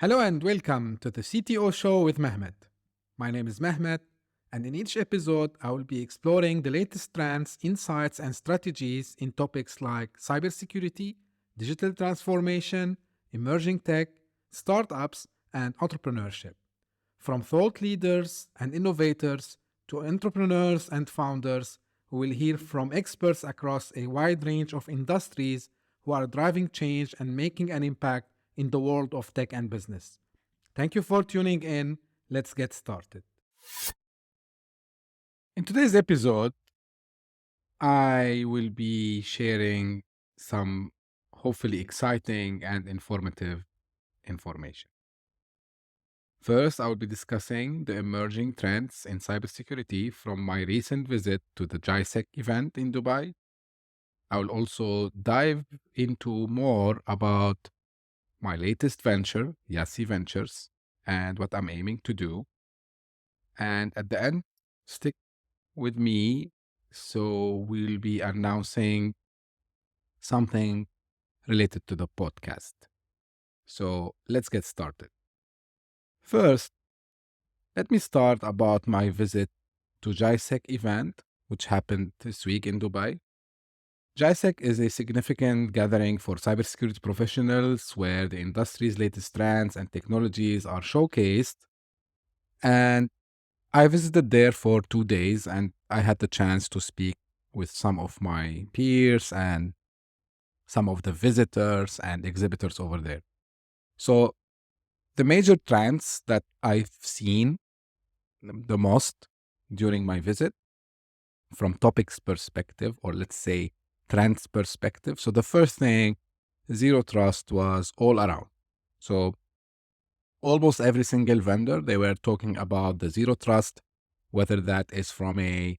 Hello and welcome to the CTO show with Mehmet. My name is Mehmet, and in each episode, I will be exploring the latest trends, insights, and strategies in topics like cybersecurity, digital transformation, emerging tech, startups, and entrepreneurship. From thought leaders and innovators to entrepreneurs and founders, we will hear from experts across a wide range of industries who are driving change and making an impact in the world of tech and business. Thank you for tuning in. Let's get started. In today's episode, I will be sharing some hopefully exciting and informative information. First, I will be discussing the emerging trends in cybersecurity from my recent visit to the GISEC event in Dubai. I will also dive into more about my latest venture, Yassi Ventures, and what I'm aiming to do. And at the end, stick with me. So we'll be announcing something related to the podcast. So let's get started. First, let me start about my visit to GISEC event, which happened this week in Dubai. GISEC is a significant gathering for cybersecurity professionals where the industry's latest trends and technologies are showcased. And I visited there for 2 days and I had the chance to speak with some of my peers and some of the visitors and exhibitors over there. So, the major trends that I've seen the most during my visit from topics perspective, or let's say trends perspective. So, the first thing, zero trust was all around. So, almost every single vendor, they were talking about the zero trust, whether that is from a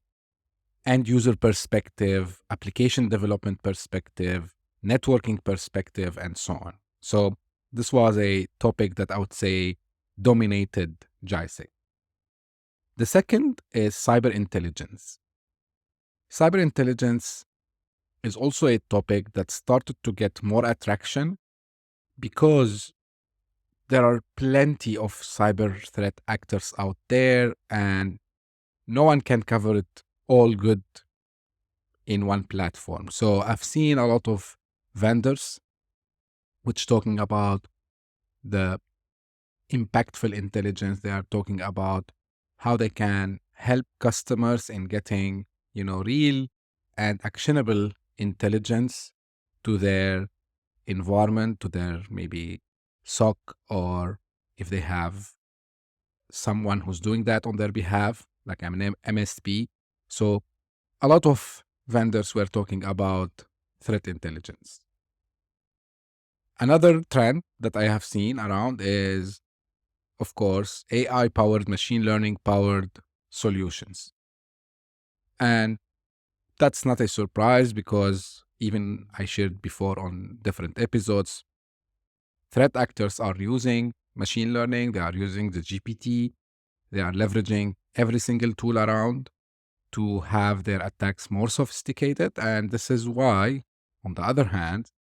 end user perspective, application development perspective, networking perspective, and so on. So this was a topic that I would say dominated GISEC. The second is cyber intelligence. Cyber intelligence is also a topic that started to get more attraction because there are plenty of cyber threat actors out there and no one can cover it all good in one platform. So I've seen a lot of vendors which talking about the impactful intelligence. They are talking about how they can help customers in getting, real and actionable intelligence to their environment, to their maybe SOC, or if they have someone who's doing that on their behalf, like I'm an MSP. So a lot of vendors were talking about threat intelligence. Another trend that I have seen around is, of course, AI powered, machine learning powered solutions. And that's not a surprise because even I shared before on different episodes, threat actors are using machine learning, they are using the GPT, they are leveraging every single tool around to have their attacks more sophisticated. And this is why, on the other hand,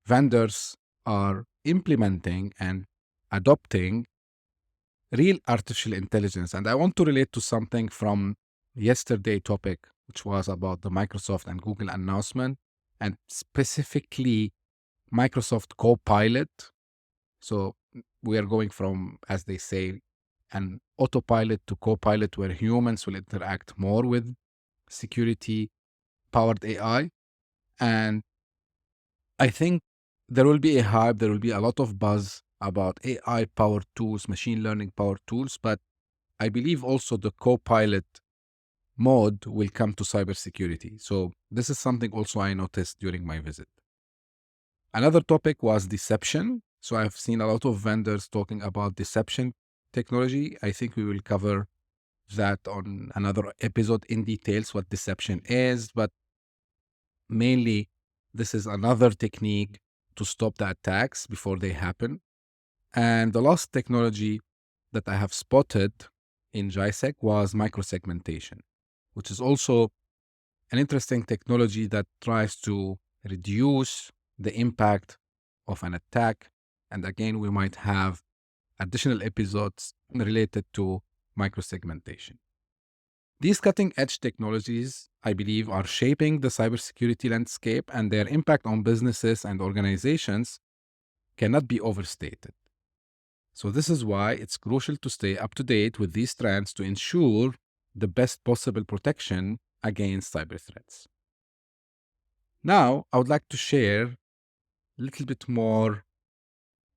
vendors are implementing and adopting real artificial intelligence. And I want to relate to something from yesterday topic, which was about the Microsoft and Google announcement, and specifically Microsoft Copilot. So we are going from, as they say, an autopilot to copilot where humans will interact more with security powered AI. And I think there will be a hype, there will be a lot of buzz about AI powered tools, machine learning powered tools, but I believe also the co-pilot mode will come to cybersecurity. So this is something also I noticed during my visit. Another topic was deception. So I've seen a lot of vendors talking about deception technology. I think we will cover that on another episode in details what deception is, but mainly this is another technique to stop the attacks before they happen. And the last technology that I have spotted in GISEC was microsegmentation, which is also an interesting technology that tries to reduce the impact of an attack. And again, we might have additional episodes related to microsegmentation. These cutting edge technologies, I believe, are shaping the cybersecurity landscape, and their impact on businesses and organizations cannot be overstated. So, this is why it's crucial to stay up to date with these trends to ensure the best possible protection against cyber threats. Now, I would like to share a little bit more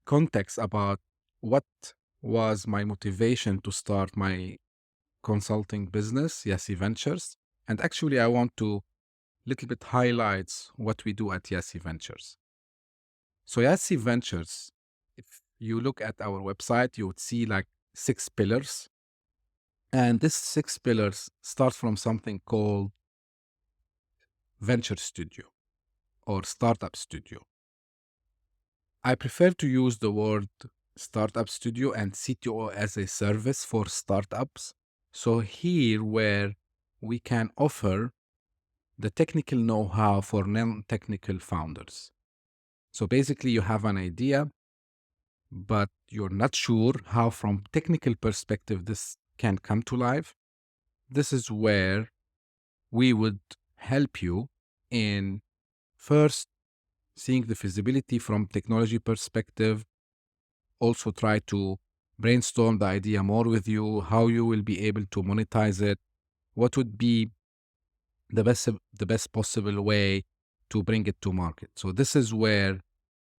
context about what was my motivation to start my consulting business, Yassi Ventures. And actually, I want to little bit highlights what we do at Yassi Ventures. So Yassi Ventures, if you look at our website, you would see like 6 pillars. And these 6 pillars start from something called Venture Studio or Startup Studio. I prefer to use the word Startup Studio and CTO as a service for startups. So here where we can offer the technical know-how for non-technical founders. So basically you have an idea, but you're not sure how from technical perspective this can come to life. This is where we would help you in first seeing the feasibility from technology perspective, also try to brainstorm the idea more with you, how you will be able to monetize it, what would be the best possible way to bring it to market. So this is where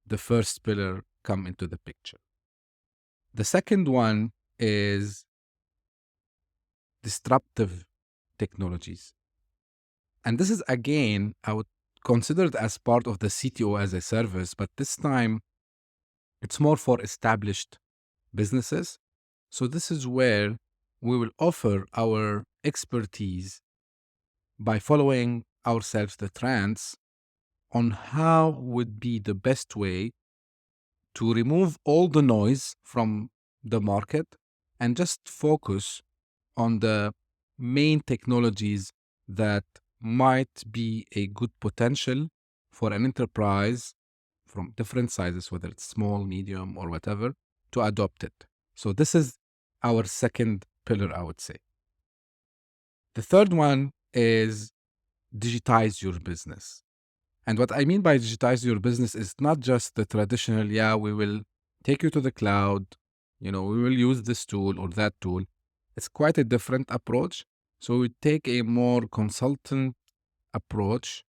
the first pillar come into the picture. The second one is disruptive technologies. And this is again, I would consider it as part of the CTO as a service, but this time it's more for established businesses. So this is where we will offer our expertise by following ourselves the trends on how would be the best way to remove all the noise from the market and just focus on the main technologies that might be a good potential for an enterprise from different sizes, whether it's small, medium, or whatever, to adopt it. So this is our second pillar, I would say. The third one is digitize your business. And what I mean by digitize your business is not just the traditional, yeah, we will take you to the cloud, we will use this tool or that tool. It's quite a different approach. So we take a more consultant approach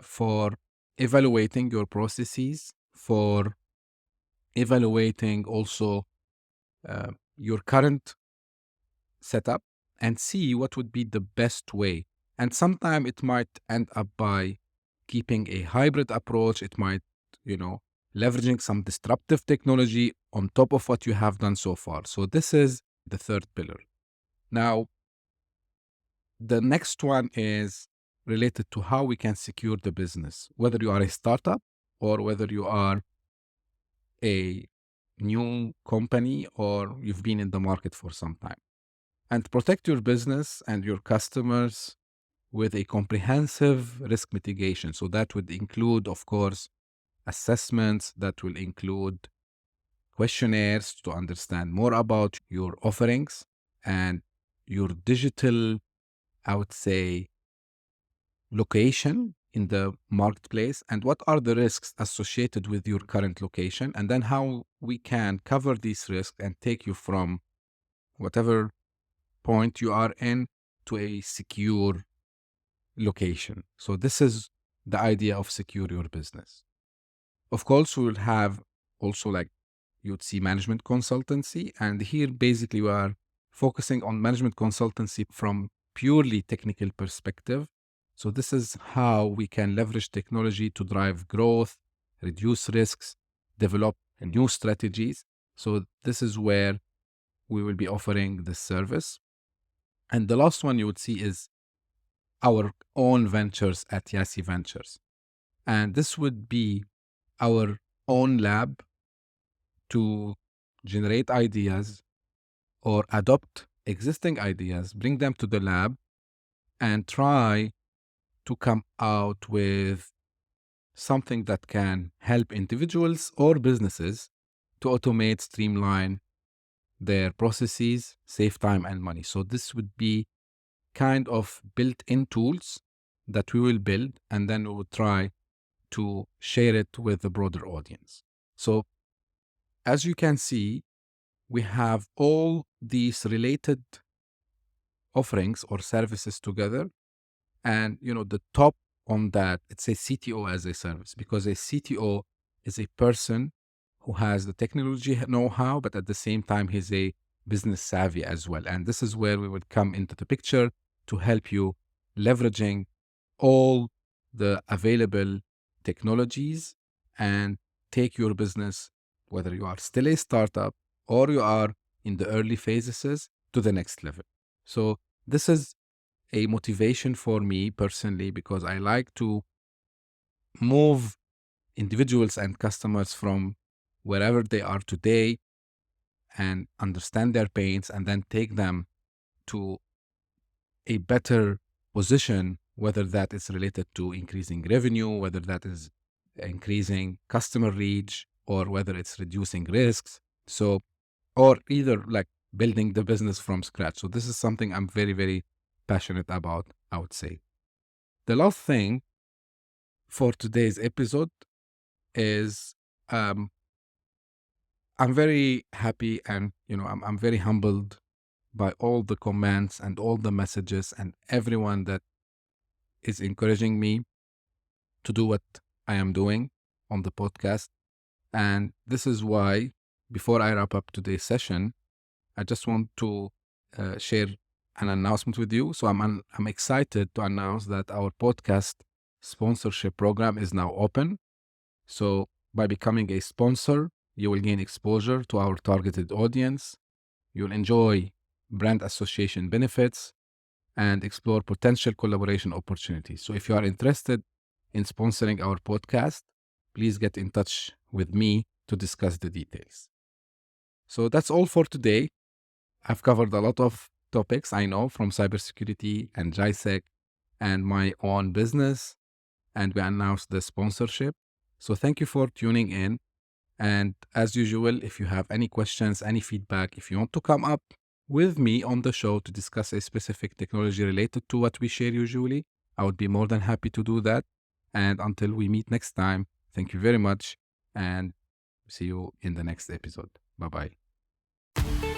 for evaluating your processes, for evaluating also your current setup and see what would be the best way. And sometimes it might end up by keeping a hybrid approach. It might, leveraging some disruptive technology on top of what you have done so far. So this is the third pillar. Now, the next one is related to how we can secure the business, whether you are a startup or whether you are a new company or you've been in the market for some time. And protect your business and your customers with a comprehensive risk mitigation. So that would include, of course, assessments, that will include questionnaires to understand more about your offerings and your digital, I would say, location in the marketplace and what are the risks associated with your current location, and then how we can cover these risks and take you from whatever point you are in to a secure location. So this is the idea of secure your business. Of course, we will have also like you'd see management consultancy. And here basically we are focusing on management consultancy from purely technical perspective. So this is how we can leverage technology to drive growth, reduce risks, develop new strategies. So this is where we will be offering this service. And the last one you would see is our own ventures at Yassi Ventures. And this would be our own lab to generate ideas or adopt existing ideas, bring them to the lab, and try to come out with something that can help individuals or businesses to automate, streamline their processes, save time and money. So this would be kind of built-in tools that we will build, and then we will try to share it with the broader audience. So as you can see, we have all these related offerings or services together. And the top on that, it's a CTO as a service, because a CTO is a person who has the technology know-how, but at the same time, he's a business savvy as well. And this is where we would come into the picture to help you leveraging all the available technologies and take your business, whether you are still a startup or you are in the early phases, to the next level. So this is a motivation for me personally, because I like to move individuals and customers from wherever they are today and understand their pains, and then take them to a better position, whether that is related to increasing revenue, whether that is increasing customer reach, or whether it's reducing risks. So, or either like building the business from scratch. So this is something I'm very, very passionate about, I would say. The last thing for today's episode is I'm very happy, and I'm very humbled by all the comments and all the messages and everyone that is encouraging me to do what I am doing on the podcast. And this is why, before I wrap up today's session, I just want to share an announcement with you. So I'm excited to announce that our podcast sponsorship program is now open. So by becoming a sponsor, you will gain exposure to our targeted audience. You'll enjoy brand association benefits and explore potential collaboration opportunities. So if you are interested in sponsoring our podcast, please get in touch with me to discuss the details. So that's all for today. I've covered a lot of topics, I know, from cybersecurity and GISEC and my own business, and we announced the sponsorship. So thank you for tuning in. And as usual, if you have any questions, any feedback, if you want to come up with me on the show to discuss a specific technology related to what we share usually, I would be more than happy to do that. And until we meet next time, thank you very much, and see you in the next episode. Bye-bye.